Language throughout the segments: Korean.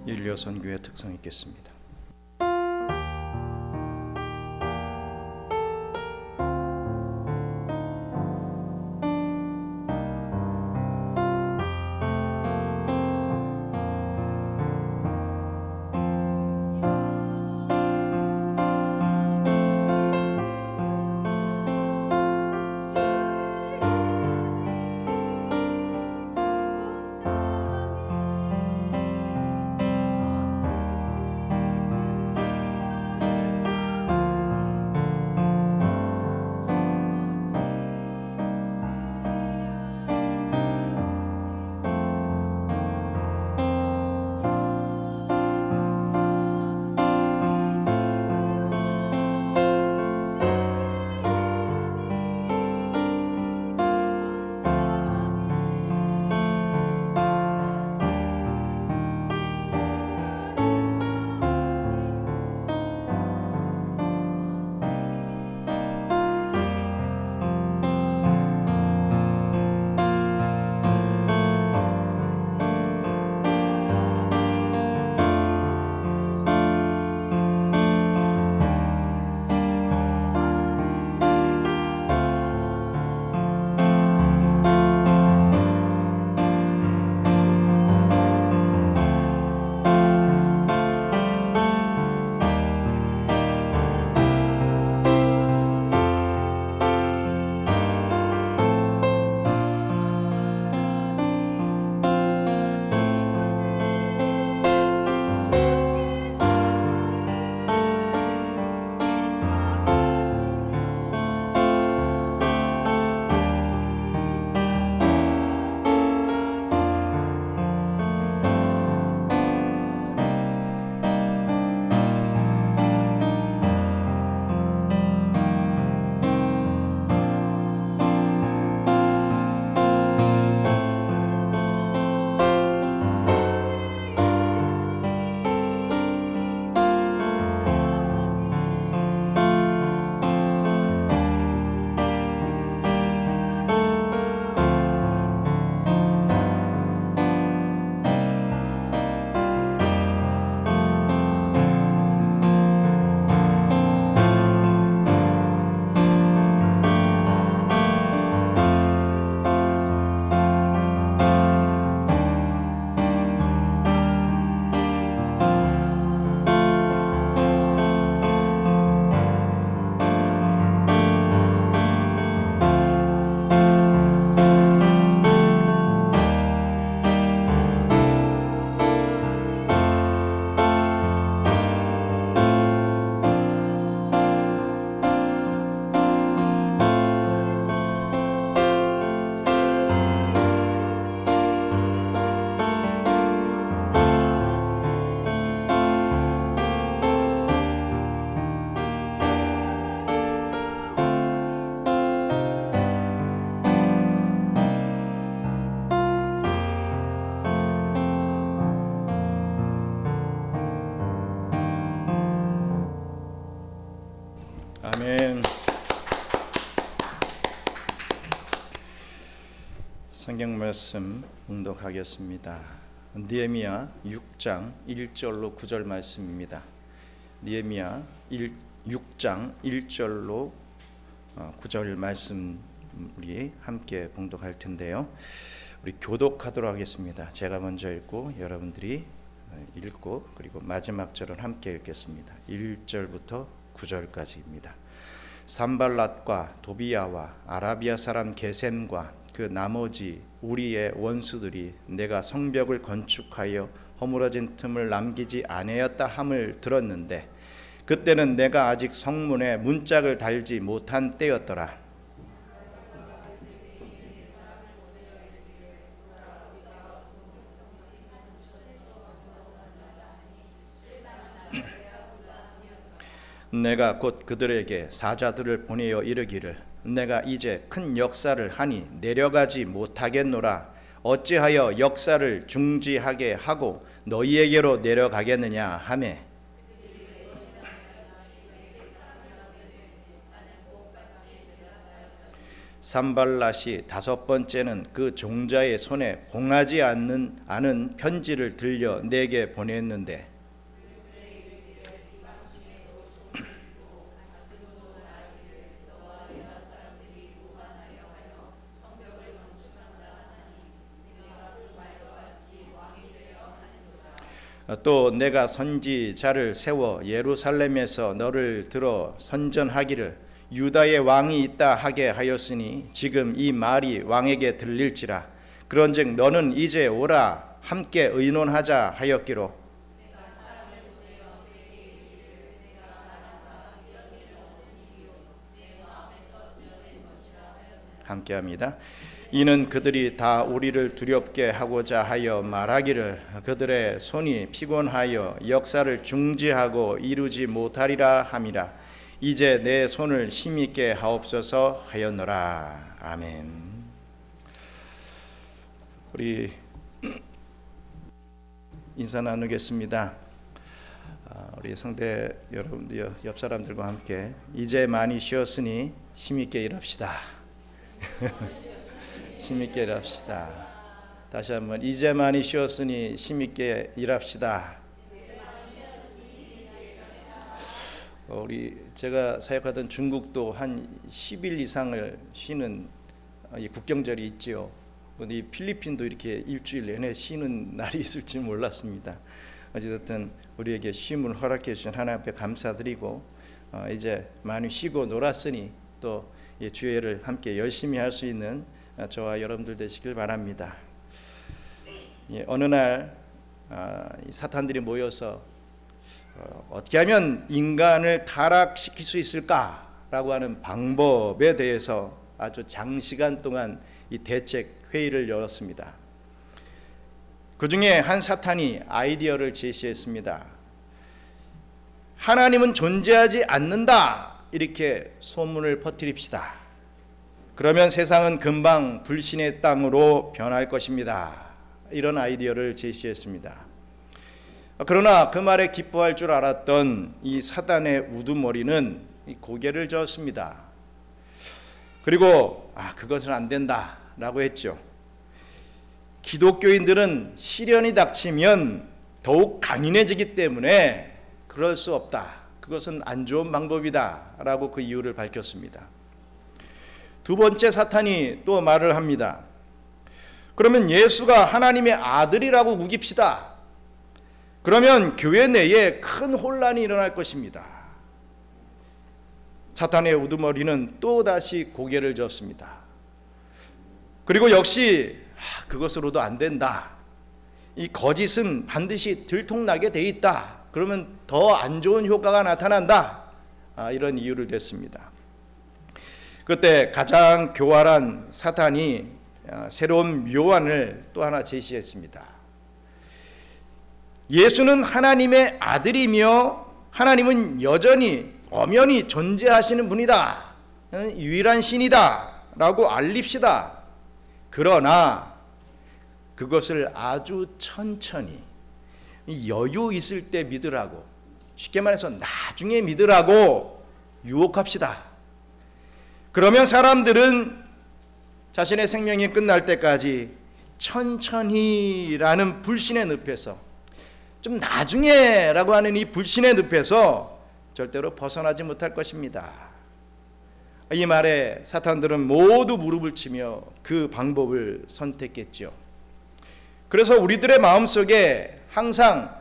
일려 선교의 특성이 있겠습니다. 아멘. 성경 말씀 봉독하겠습니다. 느헤미야 6장 1절로 9절 말씀입니다. 느헤미야 6장 1절로 9절 말씀 우리 함께 봉독할 텐데요. 우리 교독하도록 하겠습니다. 제가 먼저 읽고 여러분들이 읽고 그리고 마지막 절을 함께 읽겠습니다. 1절부터 9절까지입니다. 산발랏과 도비야와 아라비아 사람 게셈과 그 나머지 우리의 원수들이 내가 성벽을 건축하여 허물어진 틈을 남기지 아니하였다 함을 들었는데 그때는 내가 아직 성문에 문짝을 달지 못한 때였더라. 내가 곧 그들에게 사자들을 보내어 이르기를 내가 이제 큰 역사를 하니 내려가지 못하겠노라. 어찌하여 역사를 중지하게 하고 너희에게로 내려가겠느냐 하매 산발랏이 다섯 번째는 그 종자의 손에 봉하지 않은 편지를 들려 내게 보냈는데 또 내가 선지자를 세워 예루살렘에서 너를 들어 선전하기를 유다의 왕이 있다 하게 하였으니 지금 이 말이 왕에게 들릴지라. 그런즉 너는 이제 오라 함께 의논하자 하였기로 함께합니다. 이는 그들이 다 우리를 두렵게 하고자 하여 말하기를 그들의 손이 피곤하여 역사를 중지하고 이루지 못하리라 함이라. 이제 내 손을 힘있게 하옵소서 하였노라. 아멘. 우리 인사 나누겠습니다. 우리 성대 여러분들, 옆 사람들과 함께 이제 많이 쉬었으니 힘있게 일합시다. 힘있게 일합시다. 다시 한번 이제 많이 쉬었으니 힘있게 일합시다. 제가 사역하던 중국도 한 10일 이상을 쉬는 국경절이 있지요. 근데 이 필리핀도 이렇게 일주일 내내 쉬는 날이 있을 줄 몰랐습니다. 어쨌든 우리에게 쉼을 허락해 주신 하나님 앞에 감사드리고 이제 많이 쉬고 놀았으니 또 주일을 함께 열심히 할 수 있는 저와 여러분들 되시길 바랍니다. 어느 날 사탄들이 모여서 어떻게 하면 인간을 타락시킬 수 있을까라고 하는 방법에 대해서 아주 장시간 동안 이 대책 회의를 열었습니다. 그 중에 한 사탄이 아이디어를 제시했습니다. 하나님은 존재하지 않는다, 이렇게 소문을 퍼뜨립시다. 그러면 세상은 금방 불신의 땅으로 변할 것입니다. 이런 아이디어를 제시했습니다. 그러나 그 말에 기뻐할 줄 알았던 이 사단의 우두머리는 고개를 저었습니다. 그리고 그것은 안 된다라고 했죠. 기독교인들은 시련이 닥치면 더욱 강인해지기 때문에 그럴 수 없다. 그것은 안 좋은 방법이다 라고 그 이유를 밝혔습니다. 두 번째 사탄이 또 말을 합니다. 그러면 예수가 하나님의 아들이라고 우깁시다. 그러면 교회 내에 큰 혼란이 일어날 것입니다. 사탄의 우두머리는 또다시 고개를 젓습니다. 그리고 역시 그것으로도 안 된다. 이 거짓은 반드시 들통나게 돼 있다. 그러면 더 안 좋은 효과가 나타난다. 이런 이유를 댔습니다. 그때 가장 교활한 사탄이 새로운 묘안을 또 하나 제시했습니다. 예수는 하나님의 아들이며 하나님은 여전히 엄연히 존재하시는 분이다. 유일한 신이다 라고 알립시다. 그러나 그것을 아주 천천히 여유 있을 때 믿으라고, 쉽게 말해서 나중에 믿으라고 유혹합시다. 그러면 사람들은 자신의 생명이 끝날 때까지 천천히라는 불신의 늪에서, 좀 나중에라고 하는 이 불신의 늪에서 절대로 벗어나지 못할 것입니다. 이 말에 사탄들은 모두 무릎을 치며 그 방법을 선택했죠. 그래서 우리들의 마음속에 항상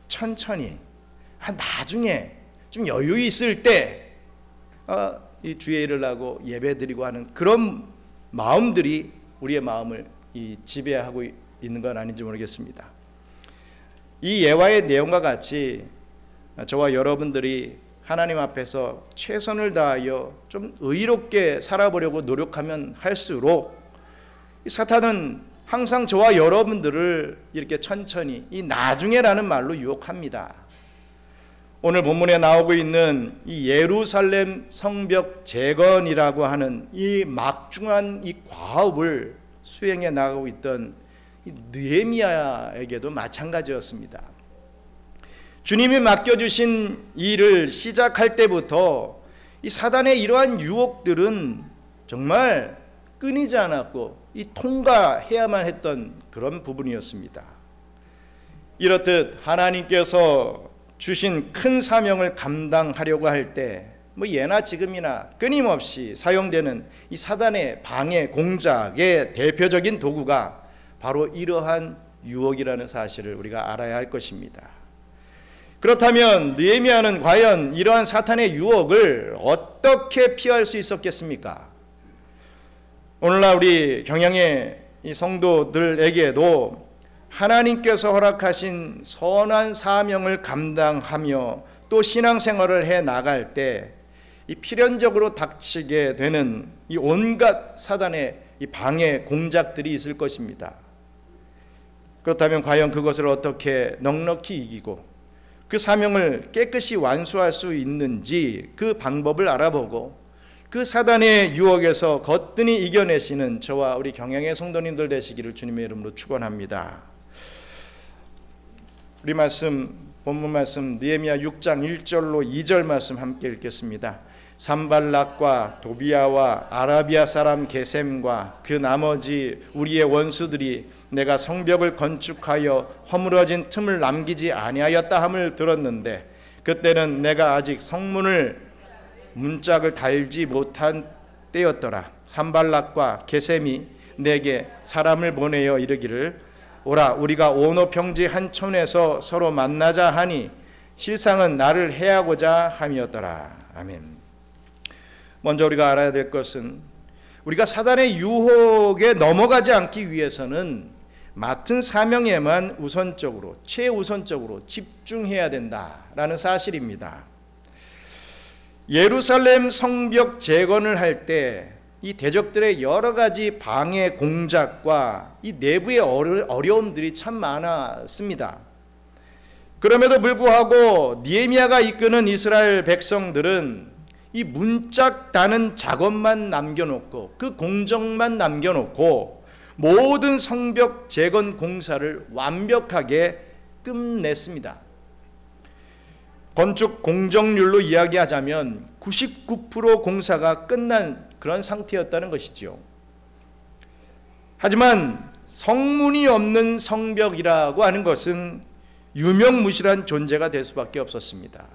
천천히, 나중에 좀 여유 있을 때 이 주의 일을 하고 예배드리고 하는 그런 마음들이 우리의 마음을 지배하고 있는 건 아닌지 모르겠습니다. 이 예화의 내용과 같이 저와 여러분들이 하나님 앞에서 최선을 다하여 좀 의롭게 살아보려고 노력하면 할수록 이 사탄은 항상 저와 여러분들을 이렇게 천천히 이 나중에라는 말로 유혹합니다. 오늘 본문에 나오고 있는 이 예루살렘 성벽 재건이라고 하는 이 막중한 이 과업을 수행해 나가고 있던 이 느헤미야에게도 마찬가지였습니다. 주님이 맡겨주신 일을 시작할 때부터 이 사단의 이러한 유혹들은 정말 끊이지 않았고 이 통과해야만 했던 그런 부분이었습니다. 이렇듯 하나님께서 주신 큰 사명을 감당하려고 할 때 예나 지금이나 끊임없이 사용되는 이 사단의 방해 공작의 대표적인 도구가 바로 이러한 유혹이라는 사실을 우리가 알아야 할 것입니다. 그렇다면 느헤미야는 과연 이러한 사탄의 유혹을 어떻게 피할 수 있었겠습니까? 오늘날 우리 경영의 이 성도들에게도 하나님께서 허락하신 선한 사명을 감당하며 또 신앙생활을 해 나갈 때 이 필연적으로 닥치게 되는 이 온갖 사단의 이 방해 공작들이 있을 것입니다. 그렇다면 과연 그것을 어떻게 넉넉히 이기고 그 사명을 깨끗이 완수할 수 있는지 그 방법을 알아보고 그 사단의 유혹에서 거뜬히 이겨내시는 저와 우리 경영의 성도님들 되시기를 주님의 이름으로 축원합니다. 우리 본문 말씀 느헤미야 6장 1절로 2절 말씀 함께 읽겠습니다. 산발락과 도비아와 아라비아 사람 게셈과 그 나머지 우리의 원수들이 내가 성벽을 건축하여 허물어진 틈을 남기지 아니하였다 함을 들었는데 그때는 내가 아직 성문을 문짝을 달지 못한 때였더라. 산발락과 게셈이 내게 사람을 보내어 이르기를 오라 우리가 오노평지 한 촌에서 서로 만나자 하니 실상은 나를 해하고자 함이었더라. 아멘. 먼저 우리가 알아야 될 것은 우리가 사단의 유혹에 넘어가지 않기 위해서는 맡은 사명에만 우선적으로 최우선적으로 집중해야 된다라는 사실입니다. 예루살렘 성벽 재건을 할 때 이 대적들의 여러 가지 방해 공작과 이 내부의 어려움들이 참 많았습니다. 그럼에도 불구하고 느헤미야가 이끄는 이스라엘 백성들은 이 문짝 다는 작업만 남겨놓고 그 공정만 남겨놓고 모든 성벽 재건 공사를 완벽하게 끝냈습니다. 건축 공정률로 이야기하자면 99% 공사가 끝난 그런 상태였다는 것이죠. 하지만 성문이 없는 성벽이라고 하는 것은 유명무실한 존재가 될 수밖에 없었습니다.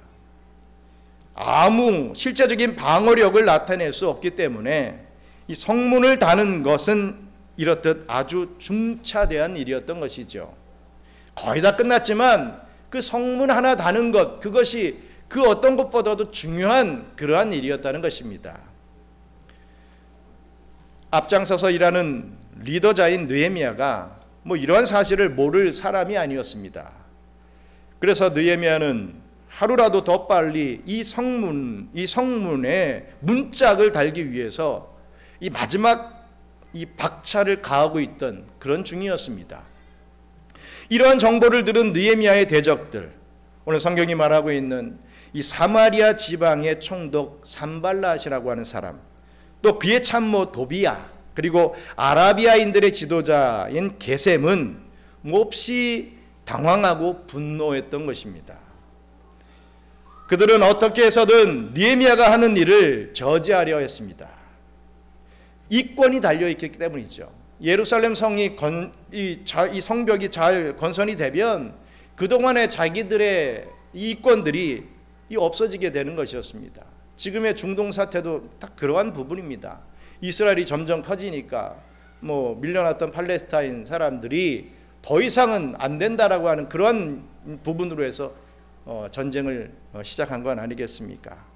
아무 실제적인 방어력을 나타낼 수 없기 때문에 이 성문을 다는 것은 이렇듯 아주 중차대한 일이었던 것이죠. 거의 다 끝났지만 그 성문 하나 다는 것, 그것이 그 어떤 것보다도 중요한 그러한 일이었다는 것입니다. 앞장서서 일하는 리더자인 느헤미야가 이러한 사실을 모를 사람이 아니었습니다. 그래서 느헤미야는 하루라도 더 빨리 이 성문에 문짝을 달기 위해서 이 마지막 이 박차를 가하고 있던 그런 중이었습니다. 이러한 정보를 들은 느헤미야의 대적들, 오늘 성경이 말하고 있는 이 사마리아 지방의 총독 산발랏이라고 하는 사람, 또 그의 참모 도비야, 그리고 아라비아인들의 지도자인 게셈은 몹시 당황하고 분노했던 것입니다. 그들은 어떻게 해서든 느헤미야가 하는 일을 저지하려 했습니다. 이권이 달려있기 때문이죠. 예루살렘 성이 이 성벽이 잘 건설이 되면 그동안의 자기들의 이권들이 없어지게 되는 것이었습니다. 지금의 중동 사태도 딱 그러한 부분입니다. 이스라엘이 점점 커지니까 밀려났던 팔레스타인 사람들이 더 이상은 안 된다라고 하는 그런 부분으로 해서 전쟁을 시작한 건 아니겠습니까?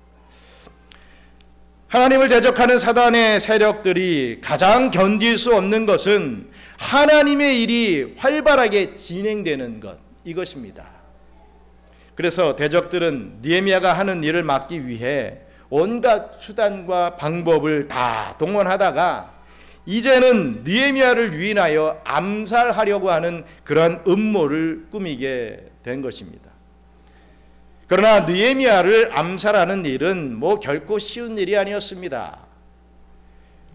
하나님을 대적하는 사단의 세력들이 가장 견딜 수 없는 것은 하나님의 일이 활발하게 진행되는 것, 이것입니다. 그래서 대적들은 느헤미야가 하는 일을 막기 위해 온갖 수단과 방법을 다 동원하다가 이제는 느헤미야를 유인하여 암살하려고 하는 그런 음모를 꾸미게 된 것입니다. 그러나 느헤미야를 암살하는 일은 결코 쉬운 일이 아니었습니다.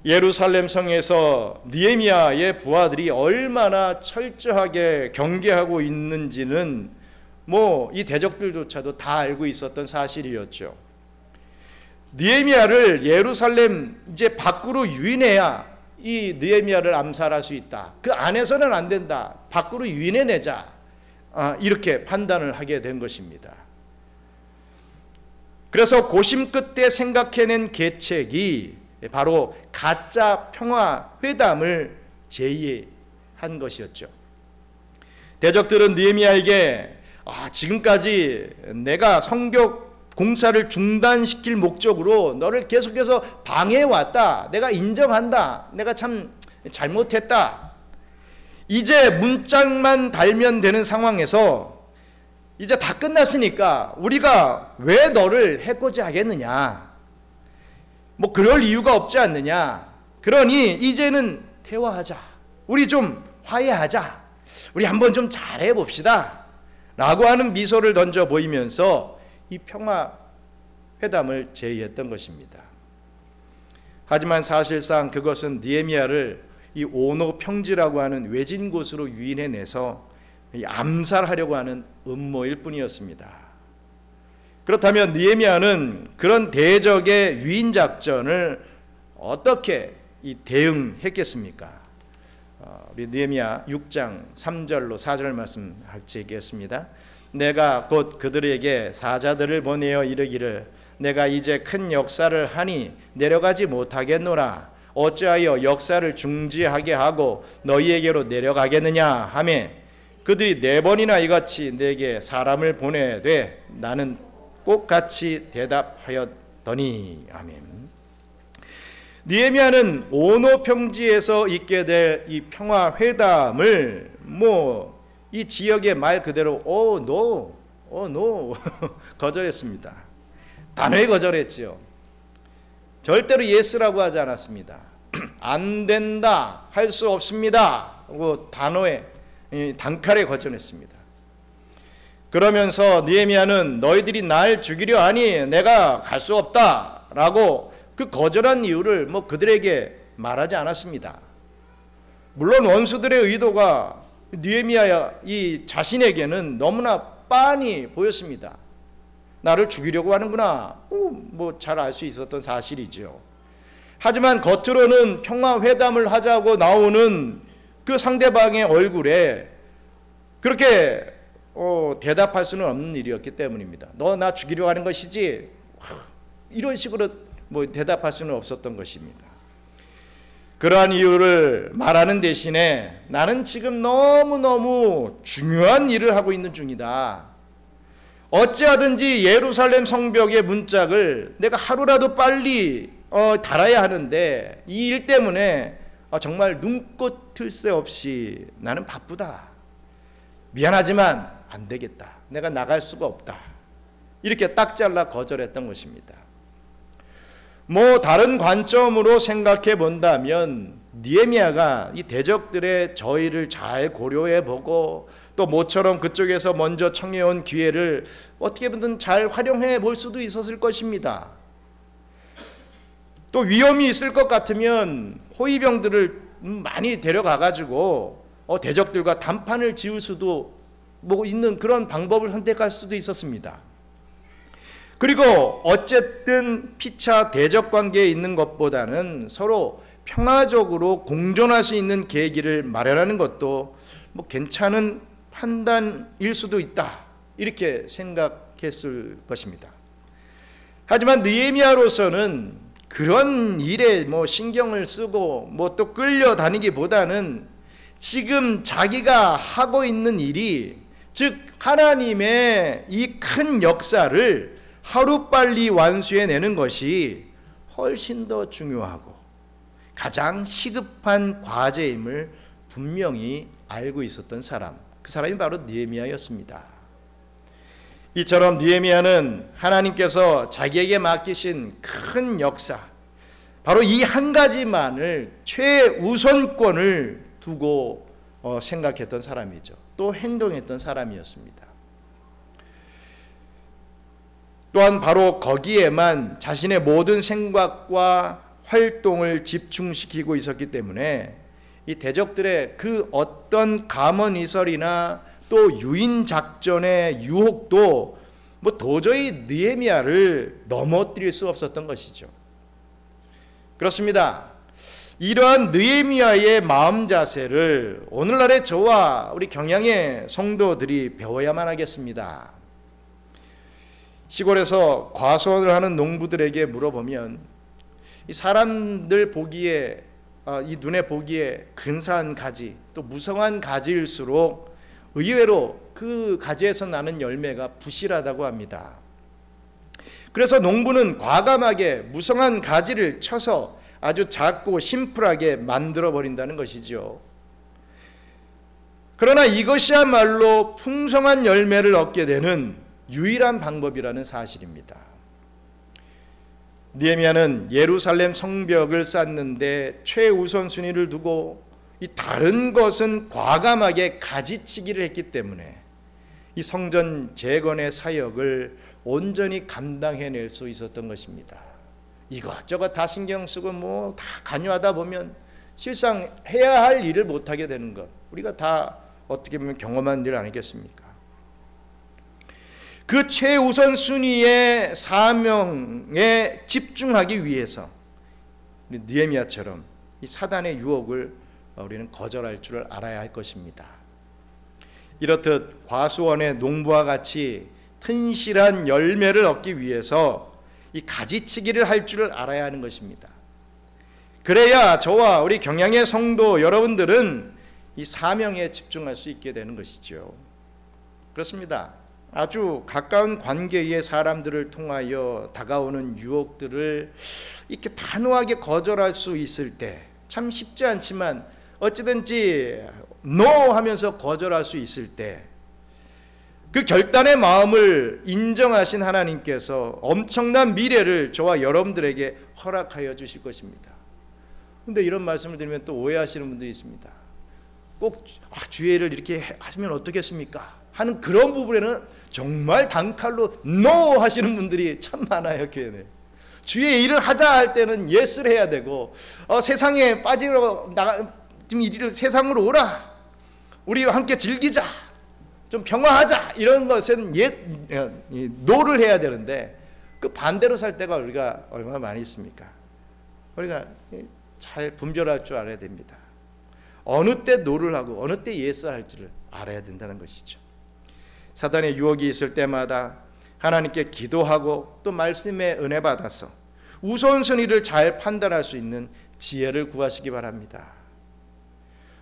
예루살렘 성에서 느헤미야의 부하들이 얼마나 철저하게 경계하고 있는지는 이 대적들조차도 다 알고 있었던 사실이었죠. 느헤미야를 예루살렘 이제 밖으로 유인해야 이 느헤미야를 암살할 수 있다. 그 안에서는 안 된다. 밖으로 유인해내자. 이렇게 판단을 하게 된 것입니다. 그래서 고심 끝에 생각해낸 계책이 바로 가짜 평화회담을 제의한 것이었죠. 대적들은 느헤미야에게 지금까지 내가 성벽 공사를 중단시킬 목적으로 너를 계속해서 방해해왔다. 내가 인정한다. 내가 참 잘못했다. 이제 문짝만 달면 되는 상황에서 이제 다 끝났으니까 우리가 왜 너를 해코지 하겠느냐. 뭐 그럴 이유가 없지 않느냐. 그러니 이제는 대화하자. 우리 좀 화해하자. 우리 한번 좀 잘해봅시다. 라고 하는 미소를 던져 보이면서 이 평화회담을 제의했던 것입니다. 하지만 사실상 그것은 느헤미야를 이 오노평지라고 하는 외진 곳으로 유인해내서 암살하려고 하는 음모일 뿐이었습니다. 그렇다면 느헤미야는 그런 대적의 유인 작전을 어떻게 대응했겠습니까? 우리 느헤미야 6장 3절로 4절 말씀 같이 읽겠습니다. 내가 곧 그들에게 사자들을 보내어 이르기를 내가 이제 큰 역사를 하니 내려가지 못하겠노라. 어찌하여 역사를 중지하게 하고 너희에게로 내려가겠느냐 하매 그들이 4번이나 이같이 내게 사람을 보내되 나는 꼭 같이 대답하였더니. 아멘. 느헤미야는 오노평지에서 있게 될 이 평화회담을 이 지역의 말 그대로 노 거절했습니다. 단호히 거절했지요. 절대로 예스라고 하지 않았습니다. 안 된다, 할 수 없습니다 하고 단칼에 거절했습니다. 그러면서 느헤미야는 너희들이 날 죽이려 하니 내가 갈 수 없다 라고 그 거절한 이유를 그들에게 말하지 않았습니다. 물론 원수들의 의도가 느헤미야 이 자신에게는 너무나 빤히 보였습니다. 나를 죽이려고 하는구나. 잘 알 수 있었던 사실이죠. 하지만 겉으로는 평화회담을 하자고 나오는 그 상대방의 얼굴에 그렇게 대답할 수는 없는 일이었기 때문입니다. 너 나 죽이려고 하는 것이지? 이런 식으로 대답할 수는 없었던 것입니다. 그러한 이유를 말하는 대신에 나는 지금 너무너무 중요한 일을 하고 있는 중이다. 어찌하든지 예루살렘 성벽의 문짝을 내가 하루라도 빨리 달아야 하는데 이 일 때문에 정말 눈꽃 틀 새 없이 나는 바쁘다. 미안하지만 안 되겠다. 내가 나갈 수가 없다. 이렇게 딱 잘라 거절했던 것입니다. 다른 관점으로 생각해 본다면 느헤미야가 이 대적들의 저의를 잘 고려해 보고 또 모처럼 그쪽에서 먼저 청해온 기회를 어떻게든 잘 활용해 볼 수도 있었을 것입니다. 또 위험이 있을 것 같으면 호위병들을 많이 데려가 가지고 대적들과 단판을 지을 수도 있는 그런 방법을 선택할 수도 있었습니다. 그리고 어쨌든 피차 대적 관계에 있는 것보다는 서로 평화적으로 공존할 수 있는 계기를 마련하는 것도 괜찮은 판단일 수도 있다. 이렇게 생각했을 것입니다. 하지만 느헤미야로서는 그런 일에 신경을 쓰고 또 끌려다니기보다는 지금 자기가 하고 있는 일이 즉 하나님의 이 큰 역사를 하루빨리 완수해내는 것이 훨씬 더 중요하고 가장 시급한 과제임을 분명히 알고 있었던 사람, 그 사람이 바로 느헤미야였습니다. 이처럼 느헤미야는 하나님께서 자기에게 맡기신 큰 역사, 바로 이 한 가지만을 최우선권을 두고 생각했던 사람이죠. 또 행동했던 사람이었습니다. 또한 바로 거기에만 자신의 모든 생각과 활동을 집중시키고 있었기 때문에 이 대적들의 그 어떤 감언이설이나 또 유인 작전의 유혹도 도저히 느헤미야를 넘어뜨릴 수 없었던 것이죠. 그렇습니다. 이러한 느헤미야의 마음 자세를 오늘날의 저와 우리 경양의 성도들이 배워야만 하겠습니다. 시골에서 과수원을 하는 농부들에게 물어보면 이 사람들 보기에 이 눈에 보기에 근사한 가지 또 무성한 가지일수록 의외로 그 가지에서 나는 열매가 부실하다고 합니다. 그래서 농부는 과감하게 무성한 가지를 쳐서 아주 작고 심플하게 만들어 버린다는 것이죠. 그러나 이것이야말로 풍성한 열매를 얻게 되는 유일한 방법이라는 사실입니다. 느헤미야는 예루살렘 성벽을 쌓는데 최우선순위를 두고 이 다른 것은 과감하게 가지치기를 했기 때문에 이 성전 재건의 사역을 온전히 감당해낼 수 있었던 것입니다. 이것저것 다 신경 쓰고 뭐 다 관여하다 보면 실상 해야 할 일을 못하게 되는 것, 우리가 다 어떻게 보면 경험한 일 아니겠습니까? 그 최우선 순위의 사명에 집중하기 위해서 느헤미야처럼 이 사단의 유혹을 우리는 거절할 줄을 알아야 할 것입니다. 이렇듯 과수원의 농부와 같이 튼실한 열매를 얻기 위해서 이 가지치기를 할 줄을 알아야 하는 것입니다. 그래야 저와 우리 경양의 성도 여러분들은 이 사명에 집중할 수 있게 되는 것이죠. 그렇습니다. 아주 가까운 관계의 사람들을 통하여 다가오는 유혹들을 이렇게 단호하게 거절할 수 있을 때 참 쉽지 않지만 어찌든지 NO 하면서 거절할 수 있을 때 그 결단의 마음을 인정하신 하나님께서 엄청난 미래를 저와 여러분들에게 허락하여 주실 것입니다. 그런데 이런 말씀을 드리면 또 오해하시는 분들이 있습니다. 꼭 주의를 이렇게 하시면 어떻겠습니까? 하는 그런 부분에는 정말 단칼로 NO 하시는 분들이 참 많아요. 교회에. 주의 일을 하자 할 때는 예스를 해야 되고 세상에 빠지러 나가 좀 이리를 세상으로 오라, 우리와 함께 즐기자, 좀 평화하자, 이런 것은 노를 해야 되는데 그 반대로 살 때가 우리가 얼마나 많이 있습니까? 우리가 잘 분별할 줄 알아야 됩니다. 어느 때 노를 하고 어느 때 예스 할지를 알아야 된다는 것이죠. 사단의 유혹이 있을 때마다 하나님께 기도하고 또 말씀의 은혜 받아서 우선순위를 잘 판단할 수 있는 지혜를 구하시기 바랍니다.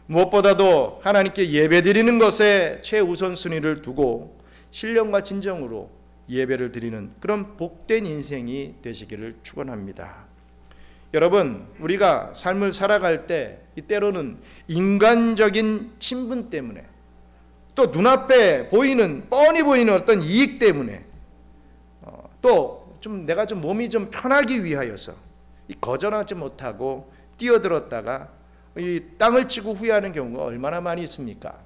무엇보다도 하나님께 예배드리는 것에 최우선순위를 두고 신령과 진정으로 예배를 드리는 그런 복된 인생이 되시기를 축원합니다. 여러분, 우리가 삶을 살아갈 때 때로는 인간적인 친분 때문에 또 눈앞에 보이는 뻔히 보이는 어떤 이익 때문에 또 좀 내가 좀 몸이 좀 편하기 위하여서 거절하지 못하고 뛰어들었다가 이 땅을 치고 후회하는 경우가 얼마나 많이 있습니까?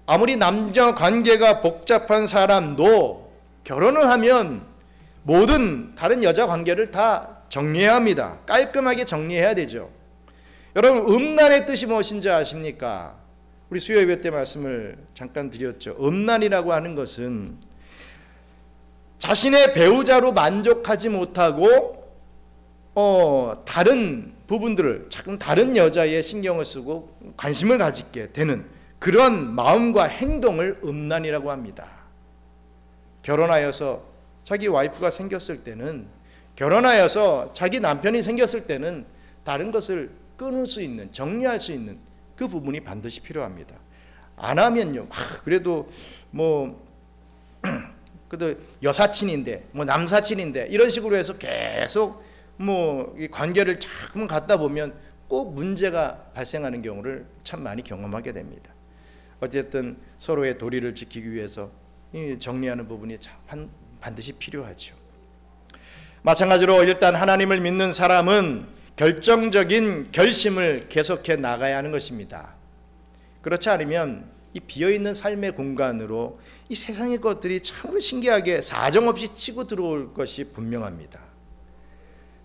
아무리 남녀 관계가 복잡한 사람도 결혼을 하면 모든 다른 여자 관계를 다 정리해야 합니다. 깔끔하게 정리해야 되죠. 여러분, 음란의 뜻이 무엇인지 아십니까? 우리 수요 예배 때 말씀을 잠깐 드렸죠. 음란이라고 하는 것은 자신의 배우자로 만족하지 못하고 다른 부분들을 자꾸 다른 여자의 신경을 쓰고 관심을 가지게 되는 그런 마음과 행동을 음란이라고 합니다. 결혼하여서 자기 와이프가 생겼을 때는, 결혼하여서 자기 남편이 생겼을 때는 다른 것을 끊을 수 있는, 정리할 수 있는 그 부분이 반드시 필요합니다. 안 하면요, 그래도 그래도 여사친인데 남사친인데 이런 식으로 해서 계속 이 관계를 자꾸만 갖다 보면 꼭 문제가 발생하는 경우를 참 많이 경험하게 됩니다. 어쨌든 서로의 도리를 지키기 위해서 정리하는 부분이 반드시 필요하죠. 마찬가지로 일단 하나님을 믿는 사람은 결정적인 결심을 계속해 나가야 하는 것입니다. 그렇지 않으면 이 비어있는 삶의 공간으로 이 세상의 것들이 참으로 신기하게 사정없이 치고 들어올 것이 분명합니다.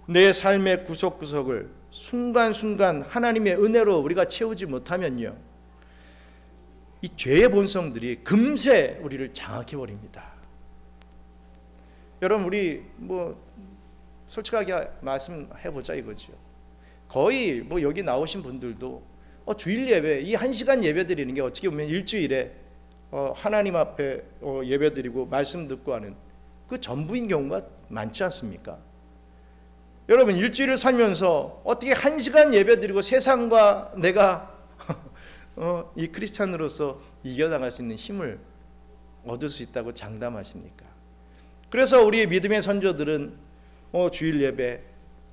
내 삶의 구석구석을 순간순간 하나님의 은혜로 우리가 채우지 못하면요, 이 죄의 본성들이 금세 우리를 장악해 버립니다. 여러분, 우리 솔직하게 말씀해 보자 이거죠. 거의 뭐 여기 나오신 분들도 주일 예배, 이 1시간 예배 드리는 게 어떻게 보면 일주일에 하나님 앞에 예배 드리고 말씀 듣고 하는 그 전부인 경우가 많지 않습니까? 여러분, 일주일을 살면서 어떻게 1시간 예배 드리고 세상과 내가 이 크리스찬으로서 이겨나갈 수 있는 힘을 얻을 수 있다고 장담하십니까? 그래서 우리 믿음의 선조들은 주일 예배,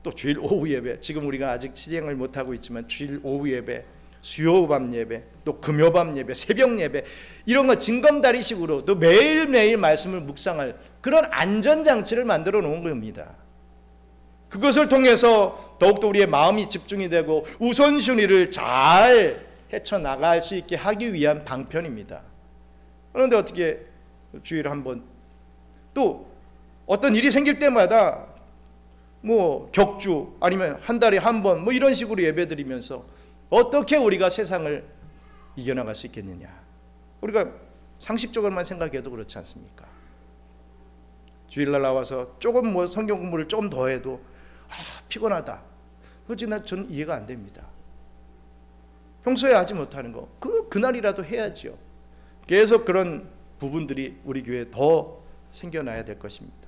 또 주일 오후 예배, 지금 우리가 아직 시행을 못하고 있지만 주일 오후 예배, 수요밤 예배, 또 금요밤 예배, 새벽 예배, 이런 거 징검다리식으로 또 매일매일 말씀을 묵상할 그런 안전장치를 만들어 놓은 겁니다. 그것을 통해서 더욱더 우리의 마음이 집중이 되고 우선순위를 잘 헤쳐나갈 수 있게 하기 위한 방편입니다. 그런데 어떻게 주일에 한 번, 또 어떤 일이 생길 때마다 뭐 격주 아니면 한 달에 한 번 뭐 이런 식으로 예배드리면서 어떻게 우리가 세상을 이겨나갈 수 있겠느냐? 우리가 상식적으로만 생각해도 그렇지 않습니까? 주일날 나와서 조금 뭐 성경 공부를 좀 더 해도 피곤하다. 솔직히 전 이해가 안 됩니다. 평소에 하지 못하는 거 그날이라도 해야죠. 계속 그런 부분들이 우리 교회에 더 생겨나야 될 것입니다.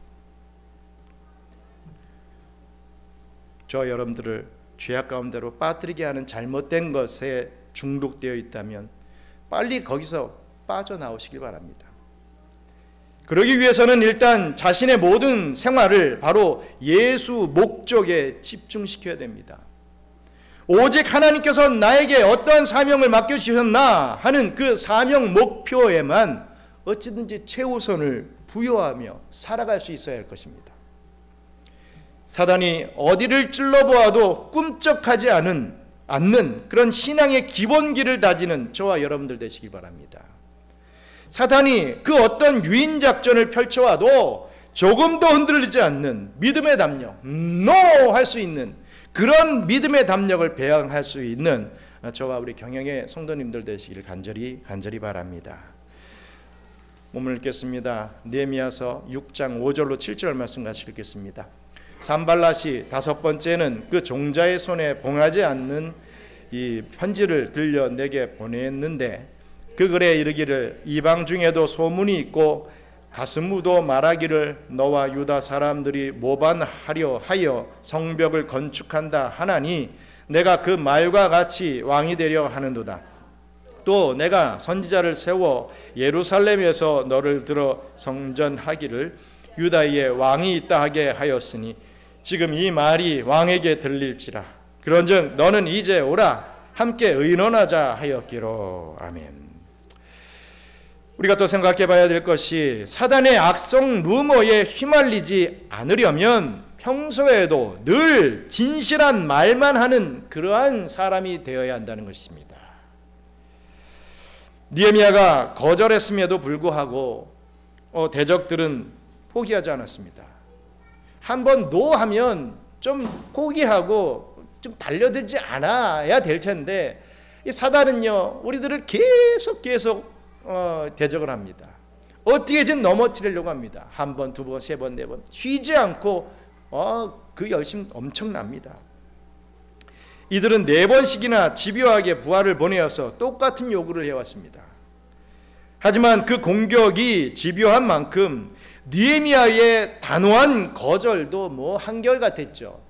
저 여러분들을 죄악 가운데로 빠뜨리게 하는 잘못된 것에 중독되어 있다면 빨리 거기서 빠져나오시길 바랍니다. 그러기 위해서는 일단 자신의 모든 생활을 바로 예수 목적에 집중시켜야 됩니다. 오직 하나님께서 나에게 어떠한 사명을 맡겨주셨나 하는 그 사명 목표에만 어찌든지 최우선을 부여하며 살아갈 수 있어야 할 것입니다. 사단이 어디를 찔러보아도 꿈쩍하지 않는 그런 신앙의 기본기를 다지는 저와 여러분들 되시기 바랍니다. 사단이 그 어떤 유인작전을 펼쳐와도 조금도 흔들리지 않는 믿음의 담력, NO! 할 수 있는 그런 믿음의 담력을 배양할 수 있는 저와 우리 경영의 성도님들 되시기를 간절히 바랍니다. 본문 읽겠습니다. 느헤미야서 6장 5절로 7절 말씀 같이 읽겠습니다. 산발랏이 다섯 번째는 그 종자의 손에 봉하지 않는 이 편지를 들려 내게 보냈는데 그 글에 이르기를 이방 중에도 소문이 있고 가스무도 말하기를 너와 유다 사람들이 모반하려 하여 성벽을 건축한다 하나니 내가 그 말과 같이 왕이 되려 하는도다. 또 내가 선지자를 세워 예루살렘에서 너를 들어 성전하기를 유다에 왕이 있다 하게 하였으니 지금 이 말이 왕에게 들릴지라. 그런즉 너는 이제 오라 함께 의논하자 하였기로. 아멘. 우리가 또 생각해 봐야 될 것이 사단의 악성 루머에 휘말리지 않으려면 평소에도 늘 진실한 말만 하는 그러한 사람이 되어야 한다는 것입니다. 느헤미야가 거절했음에도 불구하고 대적들은 포기하지 않았습니다. 한번 노하면 좀 포기하고 좀 달려들지 않아야 될 텐데 이 사단은요 우리들을 계속 대적을 합니다. 어떻게든 넘어뜨리려고 합니다. 한 번, 두 번, 세 번, 네 번 쉬지 않고 그 열심 엄청납니다. 이들은 4번씩이나 집요하게 부하를 보내어서 똑같은 요구를 해왔습니다. 하지만 그 공격이 집요한 만큼 느헤미야의 단호한 거절도 뭐 한결같았죠.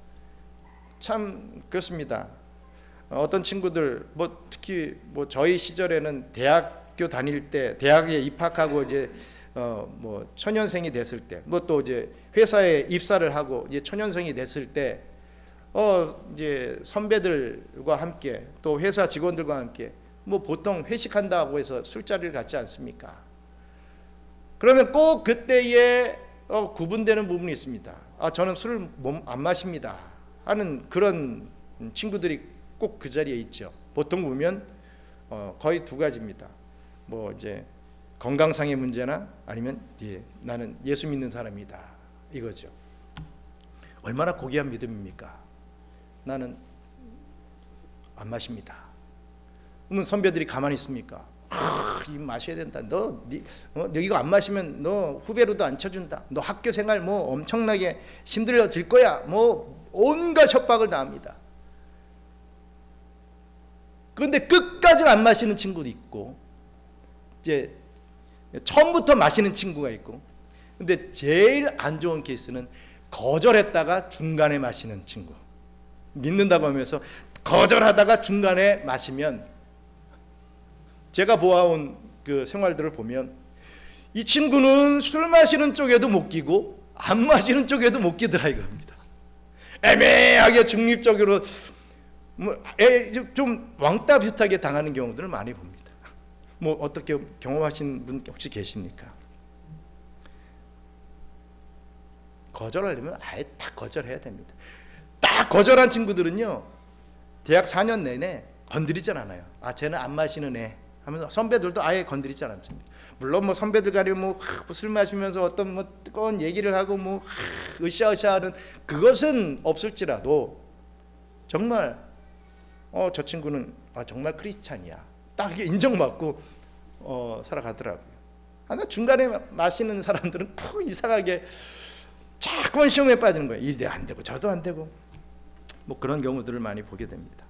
참 그렇습니다. 어떤 친구들 특히 저희 시절에는 대학교 다닐 때 대학에 입학하고 이제 초년생이 됐을 때 또 이제 회사에 입사를 하고 이제 초년생이 됐을 때 이제 선배들과 함께 또 회사 직원들과 함께 보통 회식한다고 해서 술자리를 갖지 않습니까? 그러면 꼭 그때에 구분되는 부분이 있습니다. 저는 술을 안 마십니다 하는 그런 친구들이 꼭 그 자리에 있죠. 보통 보면 거의 두 가지입니다. 이제 건강상의 문제나 아니면 나는 예수 믿는 사람이다 이거죠. 얼마나 고귀한 믿음입니까? 나는 안 마십니다. 그러면 선배들이 가만히 있습니까? 이거 마셔야 된다. 너 이거 안 마시면 너 후배로도 안 쳐준다. 너 학교 생활 엄청나게 힘들어질 거야. 온갖 협박을 다 합니다. 그런데 끝까지 안 마시는 친구도 있고, 이제 처음부터 마시는 친구가 있고, 근데 제일 안 좋은 케이스는 거절했다가 중간에 마시는 친구. 믿는다고 하면서 거절하다가 중간에 마시면, 제가 보아온 그 생활들을 보면 이 친구는 술 마시는 쪽에도 못 끼고 안 마시는 쪽에도 못 끼더라 이겁니다. 애매하게 중립적으로 좀 왕따 비슷하게 당하는 경우들을 많이 봅니다. 뭐 어떻게 경험하신 분 혹시 계십니까? 거절하려면 아예 딱 거절해야 됩니다. 딱 거절한 친구들은요, 대학 4년 내내 건드리질 않아요. 아, 쟤는 안 마시는 애 하면서 선배들도 아예 건드리지 않습니다. 물론 뭐 선배들 간에 술 마시면서 어떤 뭐 뜨거운 얘기를 하고 뭐 으쌰으쌰하는 그것은 없을지라도 정말 저 친구는 정말 크리스찬이야, 딱 인정받고 살아가더라고요. 나 중간에 마시는 사람들은 푹 이상하게 자꾸만 시험에 빠지는 거예요. 이도 안 되고 저도 안 되고, 뭐 그런 경우들을 많이 보게 됩니다.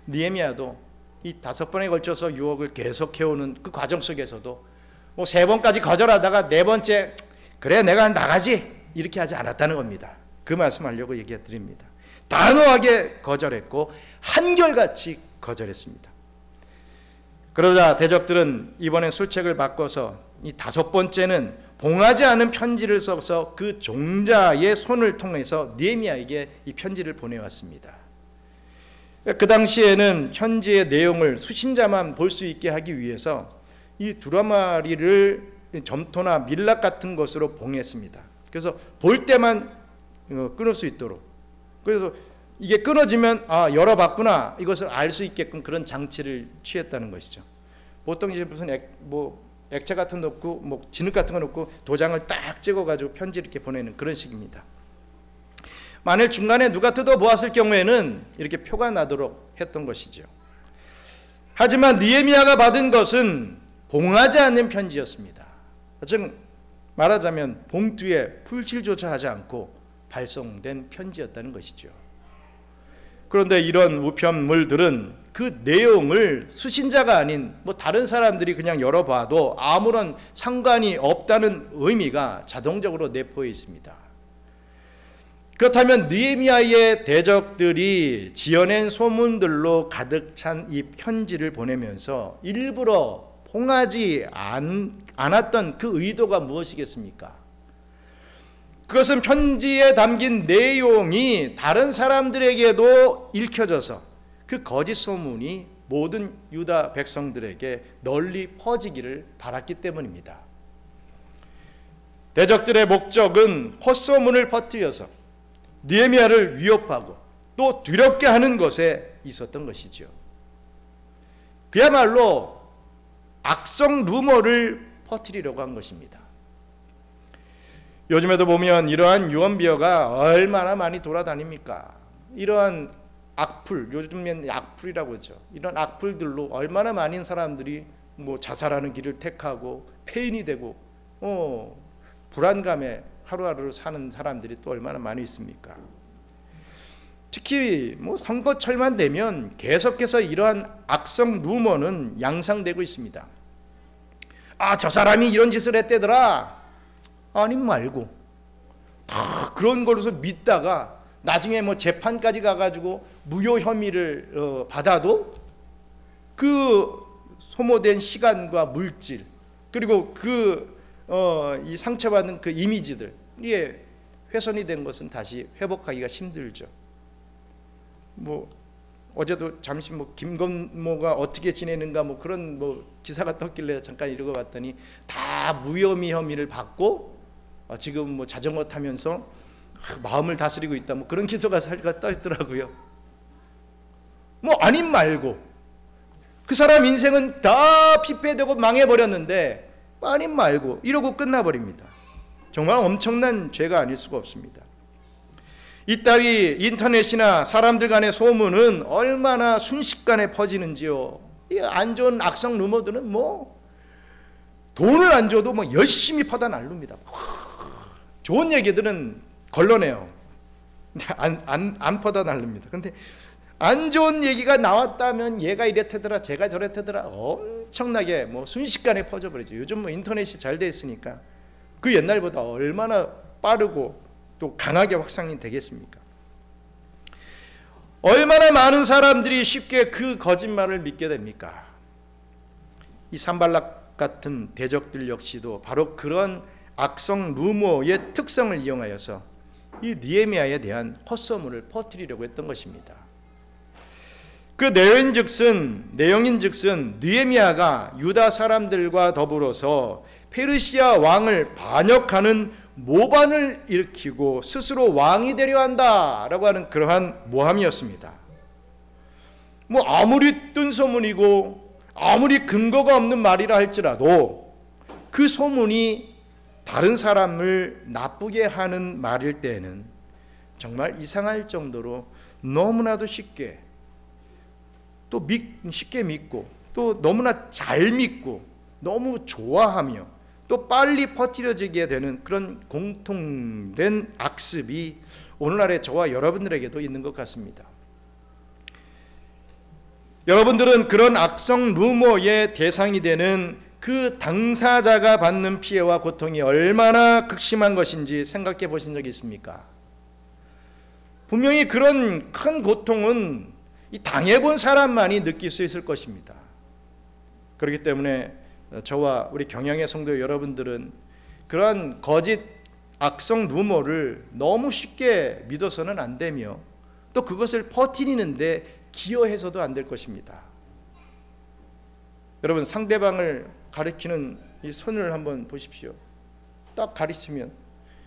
느헤미야도 이 5번에 걸쳐서 유혹을 계속해오는 그 과정 속에서도 뭐 3번까지 거절하다가 4번째 그래 내가 나가지 이렇게 하지 않았다는 겁니다. 그 말씀하려고 얘기 드립니다. 단호하게 거절했고 한결같이 거절했습니다. 그러자 대적들은 이번엔 술책을 바꿔서 이 5번째는 봉하지 않은 편지를 써서 그 종자의 손을 통해서 느헤미야에게 이 편지를 보내왔습니다. 그 당시에는 편지의 내용을 수신자만 볼 수 있게 하기 위해서 이 두루마리를 점토나 밀랍 같은 것으로 봉했습니다. 그래서 볼 때만 끊을 수 있도록, 그래서 이게 끊어지면 열어봤구나 이것을 알 수 있게끔 그런 장치를 취했다는 것이죠. 보통 이제 무슨 액체 같은 거 넣고 뭐 진흙 같은 거 넣고 도장을 딱 찍어가지고 편지 이렇게 보내는 그런 식입니다. 만일 중간에 누가 뜯어 보았을 경우에는 이렇게 표가 나도록 했던 것이죠. 하지만 느헤미야가 받은 것은 봉하지 않는 편지였습니다. 즉 말하자면 봉투에 풀칠조차 하지 않고 발송된 편지였다는 것이죠. 그런데 이런 우편물들은 그 내용을 수신자가 아닌 뭐 다른 사람들이 그냥 열어봐도 아무런 상관이 없다는 의미가 자동적으로 내포해 있습니다. 그렇다면 느헤미야의 대적들이 지어낸 소문들로 가득 찬 이 편지를 보내면서 일부러 봉하지 않았던 그 의도가 무엇이겠습니까? 그것은 편지에 담긴 내용이 다른 사람들에게도 읽혀져서 그 거짓 소문이 모든 유다 백성들에게 널리 퍼지기를 바랐기 때문입니다. 대적들의 목적은 헛소문을 퍼뜨려서 느헤미야를 위협하고 또 두렵게 하는 것에 있었던 것이죠. 그야말로 악성 루머를 퍼뜨리려고 한 것입니다. 요즘에도 보면 이러한 유언비어가 얼마나 많이 돌아다닙니까? 이러한 악플, 요즘엔 악플이라고 하죠. 이런 악플들로 얼마나 많은 사람들이 뭐 자살하는 길을 택하고 폐인이 되고 불안감에 하루하루를 사는 사람들이 또 얼마나 많이 있습니까? 특히 뭐 선거철만 되면 계속해서 이러한 악성 루머는 양상되고 있습니다. 저 사람이 이런 짓을 했대더라. 아니 말고 다 그런 걸로서 믿다가 나중에 뭐 재판까지 가가지고 무효 혐의를 받아도 그 소모된 시간과 물질 그리고 이 상처받는 그 이미지들 이게 훼손이 된 것은 다시 회복하기가 힘들죠. 뭐 어제도 잠시 뭐 김건모가 어떻게 지내는가 뭐 그런 뭐 기사가 떴길래 잠깐 읽어봤더니 다 무혐의 혐의를 받고 지금 뭐 자전거 타면서 마음을 다스리고 있다 뭐 그런 기사가 떠 있더라고요. 뭐 아님 말고 그 사람 인생은 다 피폐되고 망해버렸는데 아님 말고 이러고 끝나버립니다. 정말 엄청난 죄가 아닐 수가 없습니다. 이따위 인터넷이나 사람들 간의 소문은 얼마나 순식간에 퍼지는지요. 이 안 좋은 악성 루머들은 뭐 돈을 안 줘도 뭐 열심히 퍼다 날릅니다. 좋은 얘기들은 걸러내요. 안 퍼다 날릅니다. 근데 안 좋은 얘기가 나왔다면 얘가 이랬더라 제가 저랬더라 엄청나게 뭐 순식간에 퍼져버리죠. 요즘 뭐 인터넷이 잘 돼 있으니까 그 옛날보다 얼마나 빠르고 또 강하게 확산이 되겠습니까? 얼마나 많은 사람들이 쉽게 그 거짓말을 믿게 됩니까? 이 산발락 같은 대적들 역시도 바로 그런 악성 루머의 특성을 이용하여서 이 느헤미야에 대한 헛소문을 퍼뜨리려고 했던 것입니다. 그 내용인즉슨 느헤미야가 유다 사람들과 더불어서 페르시아 왕을 반역하는 모반을 일으키고 스스로 왕이 되려 한다라고 하는 그러한 모함이었습니다. 뭐 아무리 뜬 소문이고 아무리 근거가 없는 말이라 할지라도 그 소문이 다른 사람을 나쁘게 하는 말일 때에는 정말 이상할 정도로 너무나도 쉽게 쉽게 믿고 또 너무나 잘 믿고 너무 좋아하며 또 빨리 퍼뜨려지게 되는 그런 공통된 악습이 오늘날의 저와 여러분들에게도 있는 것 같습니다. 여러분들은 그런 악성 루머의 대상이 되는 그 당사자가 받는 피해와 고통이 얼마나 극심한 것인지 생각해 보신 적이 있습니까? 분명히 그런 큰 고통은 이 당해본 사람만이 느낄 수 있을 것입니다. 그렇기 때문에 저와 우리 경영의 성도 여러분들은 그러한 거짓 악성 루머를 너무 쉽게 믿어서는 안 되며 또 그것을 퍼뜨리는데 기여해서도 안 될 것입니다. 여러분, 상대방을 가리키는 이 손을 한번 보십시오. 딱 가리치면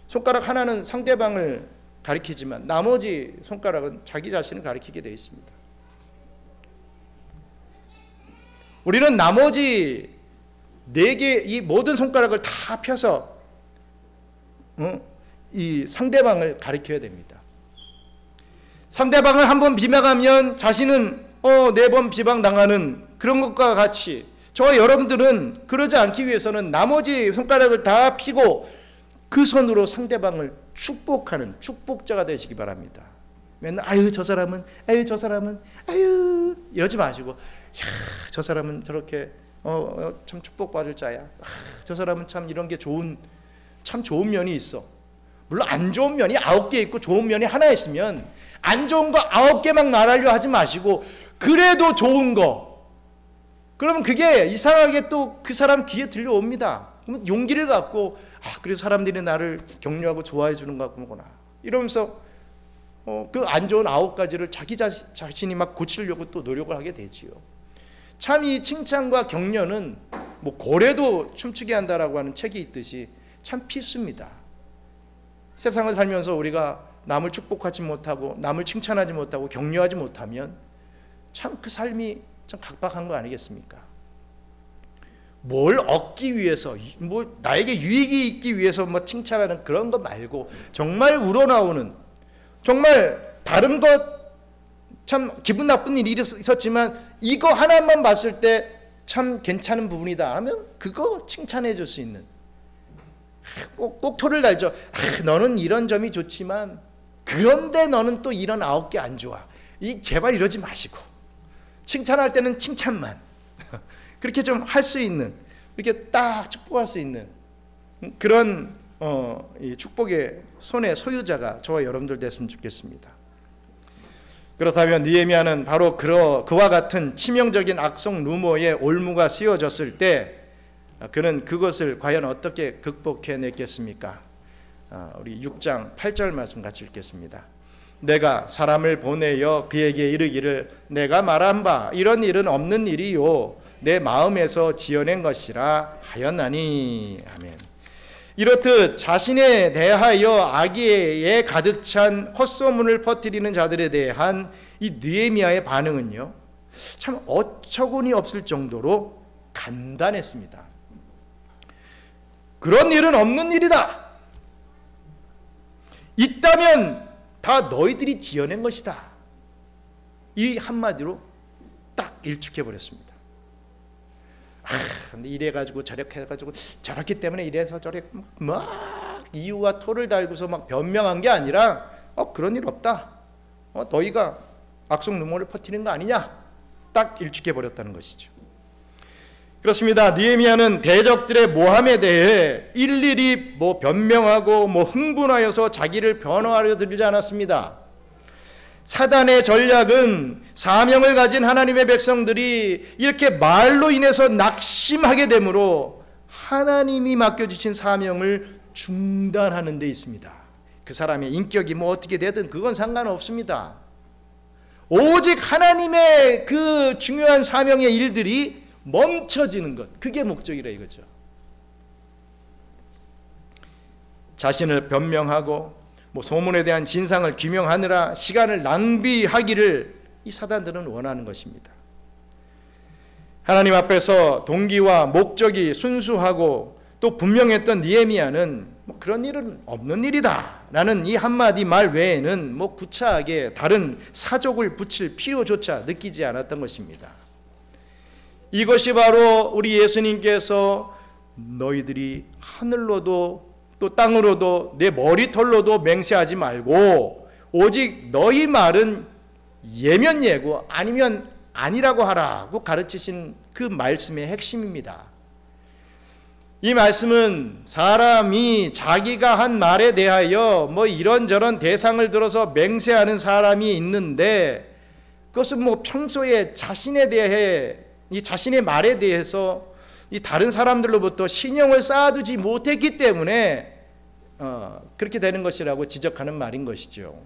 손가락 하나는 상대방을 가리키지만 나머지 손가락은 자기 자신을 가리키게 되어 있습니다. 우리는 나머지 4개 이 모든 손가락을 다 펴서 이 상대방을 가리켜야 됩니다. 상대방을 한번 비방하면 자신은 4번 비방당하는 그런 것과 같이 저와 여러분들은 그러지 않기 위해서는 나머지 손가락을 다 펴고 그 손으로 상대방을 축복하는 축복자가 되시기 바랍니다. 맨날 저 사람은 이러지 마시고 저 사람은 저렇게 참 축복받을 자야. 저 사람은 참 이런 게 참 좋은 면이 있어. 물론 안 좋은 면이 9개 있고 좋은 면이 하나 있으면 안 좋은 거 9개만 말하려 하지 마시고 그래도 좋은 거, 그러면 그게 이상하게 또 그 사람 귀에 들려옵니다. 그러면 용기를 갖고 그래서 사람들이 나를 격려하고 좋아해 주는 것 같구나 이러면서 그 안 좋은 9가지를 자기 자신이 막 고치려고 또 노력을 하게 되지요. 참 이 칭찬과 격려는 뭐 고래도 춤추게 한다라고 하는 책이 있듯이 참 필수입니다. 세상을 살면서 우리가 남을 축복하지 못하고 남을 칭찬하지 못하고 격려하지 못하면 참 그 삶이 참 각박한 거 아니겠습니까? 뭘 얻기 위해서, 뭐 나에게 유익이 있기 위해서 뭐 칭찬하는 그런 거 말고 정말 우러나오는, 정말 다른 것 참 기분 나쁜 일이 있었지만 이거 하나만 봤을 때 참 괜찮은 부분이다 하면 그거 칭찬해 줄 수 있는, 꼭 토를 달죠. 너는 이런 점이 좋지만 그런데 너는 또 이런 9개 안 좋아. 제발 이러지 마시고 칭찬할 때는 칭찬만 그렇게 좀 할 수 있는, 이렇게 딱 축복할 수 있는 그런 이 축복의 손의 소유자가 저와 여러분들 됐으면 좋겠습니다. 그렇다면 느헤미야는 바로 그와 같은 치명적인 악성 루머에 올무가 씌워졌을 때 그는 그것을 과연 어떻게 극복해냈겠습니까? 우리 6장 8절 말씀 같이 읽겠습니다. 내가 사람을 보내어 그에게 이르기를 내가 말한 바 이런 일은 없는 일이요 내 마음에서 지어낸 것이라 하였나니. 아멘. 이렇듯 자신에 대하여 악의에 가득 찬 헛소문을 퍼뜨리는 자들에 대한 이 느헤미야의 반응은요 참 어처구니 없을 정도로 간단했습니다. 그런 일은 없는 일이다. 있다면 다 너희들이 지어낸 것이다. 이 한마디로 딱 일축해 버렸습니다. 근데 이래가지고 저렇게 해가지고 저렇기 때문에 이래서 저래 막 이유와 토를 달고서 막 변명한 게 아니라 그런 일 없다. 너희가 악성 루머를 퍼뜨리는 거 아니냐, 딱 일축해 버렸다는 것이죠. 그렇습니다. 느헤미야는 대적들의 모함에 대해 일일이 변명하고 흥분하여서 자기를 변호하려 들지 않았습니다. 사단의 전략은 사명을 가진 하나님의 백성들이 이렇게 말로 인해서 낙심하게 되므로 하나님이 맡겨주신 사명을 중단하는 데 있습니다. 그 사람의 인격이 어떻게 되든 그건 상관없습니다. 오직 하나님의 그 중요한 사명의 일들이 멈춰지는 것, 그게 목적이라 이거죠. 자신을 변명하고 소문에 대한 진상을 규명하느라 시간을 낭비하기를 이 사단들은 원하는 것입니다. 하나님 앞에서 동기와 목적이 순수하고 또 분명했던 느헤미야는 그런 일은 없는 일이다 라는 이 한마디 말 외에는 구차하게 다른 사족을 붙일 필요조차 느끼지 않았던 것입니다. 이것이 바로 우리 예수님께서 너희들이 하늘로도 또 땅으로도 내 머리털로도 맹세하지 말고 오직 너희 말은 예면 예고 아니면 아니라고 하라고 가르치신 그 말씀의 핵심입니다. 이 말씀은 사람이 자기가 한 말에 대하여 이런저런 대상을 들어서 맹세하는 사람이 있는데 그것은 평소에 자신에 대해 이 자신의 말에 대해서 이 다른 사람들로부터 신용을 쌓아두지 못했기 때문에 그렇게 되는 것이라고 지적하는 말인 것이죠.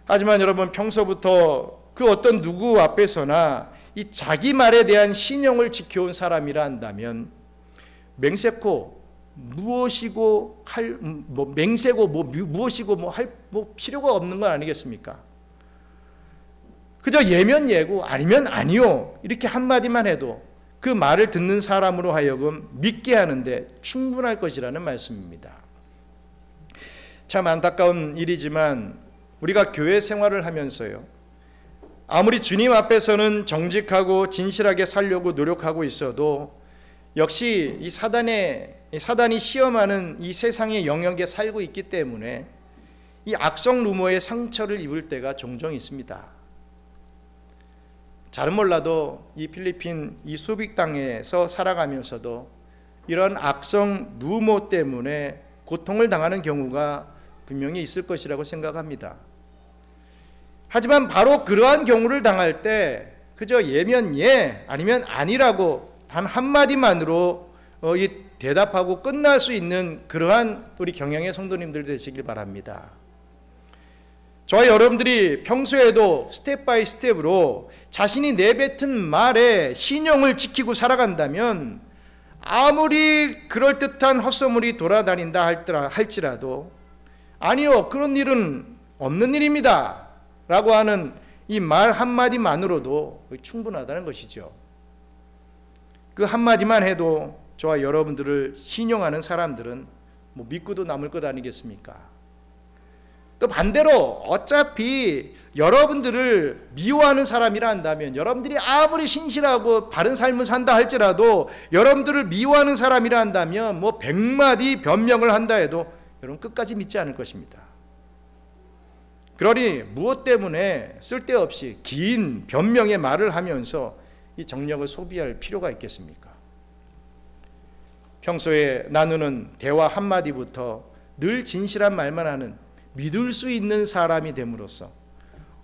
하지만 여러분, 평소부터 그 어떤 누구 앞에서나 이 자기 말에 대한 신용을 지켜온 사람이라 한다면 맹세코 무엇이고 맹세고 무엇이고 할 필요가 없는 건 아니겠습니까? 그저 예면 예고 아니면 아니요 이렇게 한마디만 해도 그 말을 듣는 사람으로 하여금 믿게 하는데 충분할 것이라는 말씀입니다. 참 안타까운 일이지만 우리가 교회 생활을 하면서요, 아무리 주님 앞에서는 정직하고 진실하게 살려고 노력하고 있어도 역시 이 사단이 시험하는 이 세상의 영역에 살고 있기 때문에 이 악성 루머의 상처를 입을 때가 종종 있습니다. 잘은 몰라도 이 필리핀 이 수빅 땅에서 살아가면서도 이런 악성 루머 때문에 고통을 당하는 경우가 분명히 있을 것이라고 생각합니다. 하지만 바로 그러한 경우를 당할 때 그저 예면 예 아니면 아니라고 단 한마디만으로 대답하고 끝날 수 있는 그러한 우리 경영의 성도님들 되시길 바랍니다. 저와 여러분들이 평소에도 스텝 바이 스텝으로 자신이 내뱉은 말에 신용을 지키고 살아간다면 아무리 그럴듯한 헛소문이 돌아다닌다 할지라도 아니요, 그런 일은 없는 일입니다 라고 하는 이 말 한마디만으로도 충분하다는 것이죠. 그 한마디만 해도 저와 여러분들을 신용하는 사람들은 믿고도 남을 것 아니겠습니까? 또 반대로 어차피 여러분들을 미워하는 사람이라 한다면, 여러분들이 아무리 신실하고 바른 삶을 산다 할지라도 여러분들을 미워하는 사람이라 한다면 100마디 변명을 한다 해도 여러분 끝까지 믿지 않을 것입니다. 그러니 무엇 때문에 쓸데없이 긴 변명의 말을 하면서 이 정력을 소비할 필요가 있겠습니까? 평소에 나누는 대화 한마디부터 늘 진실한 말만 하는 믿을 수 있는 사람이 됨으로써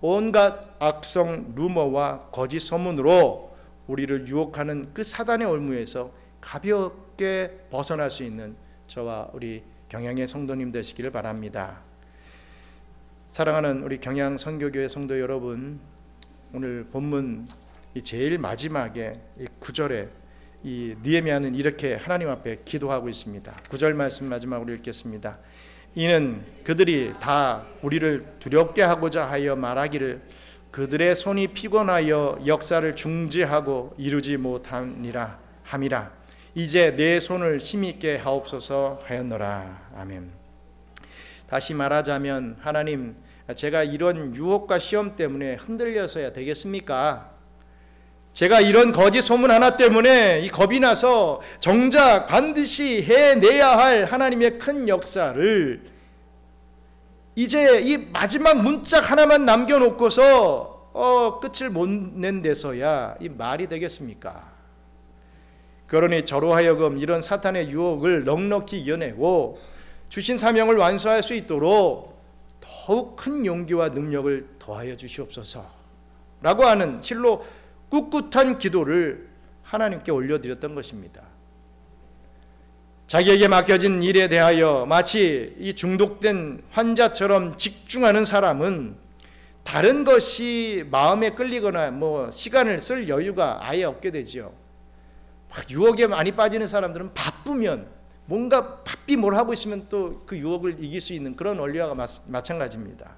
온갖 악성 루머와 거짓 소문으로 우리를 유혹하는 그 사단의 올무에서 가볍게 벗어날 수 있는 저와 우리 경양의 성도님 되시기를 바랍니다. 사랑하는 우리 경양 선교교회 성도 여러분, 오늘 본문 이 제일 마지막에 이 9절에 이 느헤미야는 이렇게 하나님 앞에 기도하고 있습니다. 9절 말씀 마지막으로 읽겠습니다. 이는 그들이 다 우리를 두렵게 하고자 하여 말하기를 그들의 손이 피곤하여 역사를 중지하고 이루지 못함이라. 이제 내 손을 힘있게 하옵소서 하였노라. 아멘. 다시 말하자면, 하나님, 제가 이런 유혹과 시험 때문에 흔들려서야 되겠습니까? 제가 이런 거짓 소문 하나 때문에 이 겁이 나서 정작 반드시 해내야 할 하나님의 큰 역사를 이제 이 마지막 문짝 하나만 남겨놓고서 끝을 못 낸 데서야 이 말이 되겠습니까? 그러니 저로 하여금 이런 사탄의 유혹을 넉넉히 이겨내고 주신 사명을 완수할 수 있도록 더욱 큰 용기와 능력을 더하여 주시옵소서 라고 하는 실로 꿋꿋한 기도를 하나님께 올려드렸던 것입니다. 자기에게 맡겨진 일에 대하여 마치 이 중독된 환자처럼 집중하는 사람은 다른 것이 마음에 끌리거나 시간을 쓸 여유가 아예 없게 되지요. 막 유혹에 많이 빠지는 사람들은 바쁘면 뭔가 바삐 뭘 하고 있으면 또 그 유혹을 이길 수 있는 그런 원리와 마찬가지입니다.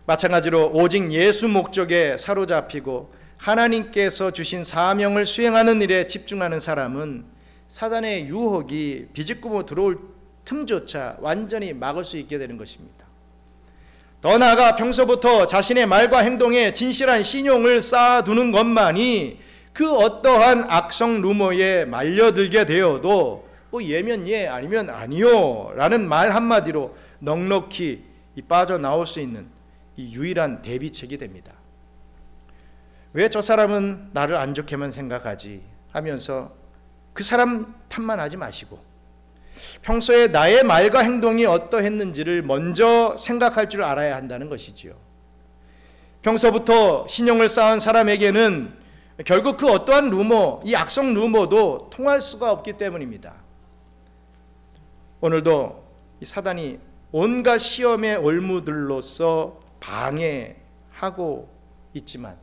마찬가지로 오직 예수 목적에 사로잡히고 하나님께서 주신 사명을 수행하는 일에 집중하는 사람은 사단의 유혹이 비집고 들어올 틈조차 완전히 막을 수 있게 되는 것입니다. 더 나아가 평소부터 자신의 말과 행동에 진실한 신용을 쌓아두는 것만이 그 어떠한 악성 루머에 말려들게 되어도 예면 예 아니면 아니요 라는 말 한마디로 넉넉히 빠져나올 수 있는 이 유일한 대비책이 됩니다. 왜 저 사람은 나를 안 좋게만 생각하지 하면서 그 사람 탓만 하지 마시고 평소에 나의 말과 행동이 어떠했는지를 먼저 생각할 줄 알아야 한다는 것이지요. 평소부터 신용을 쌓은 사람에게는 결국 그 어떠한 루머, 이 악성 루머도 통할 수가 없기 때문입니다. 오늘도 이 사단이 온갖 시험의 올무들로서 방해하고 있지만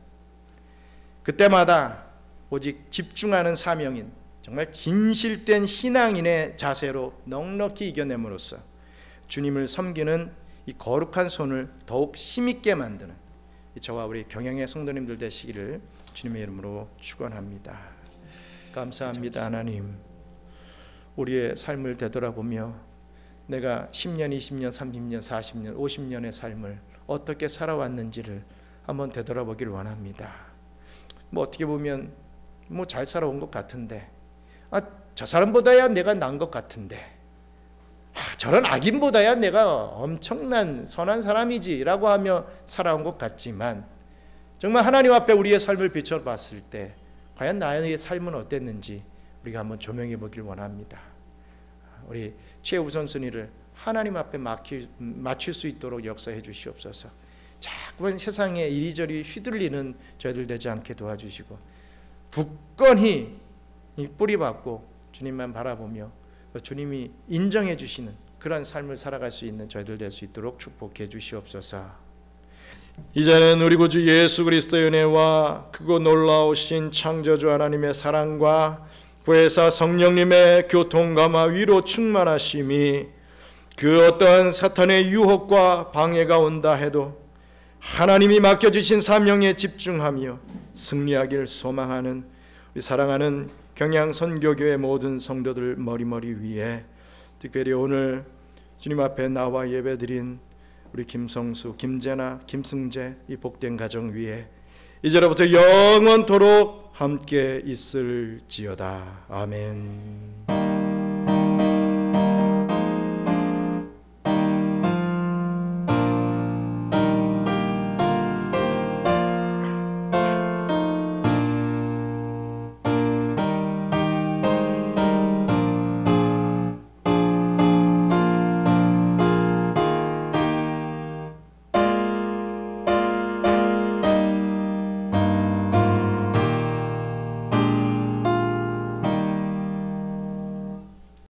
그때마다 오직 집중하는 사명인 정말 진실된 신앙인의 자세로 넉넉히 이겨냄으로써 주님을 섬기는 이 거룩한 손을 더욱 힘있게 만드는 저와 우리 경영의 성도님들 되시기를 주님의 이름으로 축원합니다. 감사합니다. 하나님, 우리의 삶을 되돌아보며 내가 10년, 20년, 30년, 40년, 50년의 삶을 어떻게 살아왔는지를 한번 되돌아보기를 원합니다. 어떻게 보면 잘 살아온 것 같은데 저 사람보다야 내가 나은 것 같은데 저런 악인보다야 내가 엄청난 선한 사람이지 라고 하며 살아온 것 같지만 정말 하나님 앞에 우리의 삶을 비춰봤을 때 과연 나의 삶은 어땠는지 우리가 한번 조명해 보기를 원합니다. 우리 최우선순위를 하나님 앞에 맞출 수 있도록 역사해 주시옵소서. 자꾸만 세상에 이리저리 휘둘리는 저희들 되지 않게 도와주시고 굳건히 뿌리 박고 주님만 바라보며 주님이 인정해 주시는 그런 삶을 살아갈 수 있는 저희들 될 수 있도록 축복해 주시옵소서. 이제는 우리 구주 예수 그리스도의 은혜와 크고 놀라우신 창조주 하나님의 사랑과 부회사 성령님의 교통감화 위로 충만하심이 그 어떠한 사탄의 유혹과 방해가 온다 해도 하나님이 맡겨주신 사명에 집중하며 승리하기를 소망하는 우리 사랑하는 경양 선교교회 모든 성도들 머리머리 위에 특별히 오늘 주님 앞에 나와 예배드린 우리 김성수, 김재나, 김승재 이 복된 가정 위에 이제로부터 영원토록 함께 있을지어다. 아멘.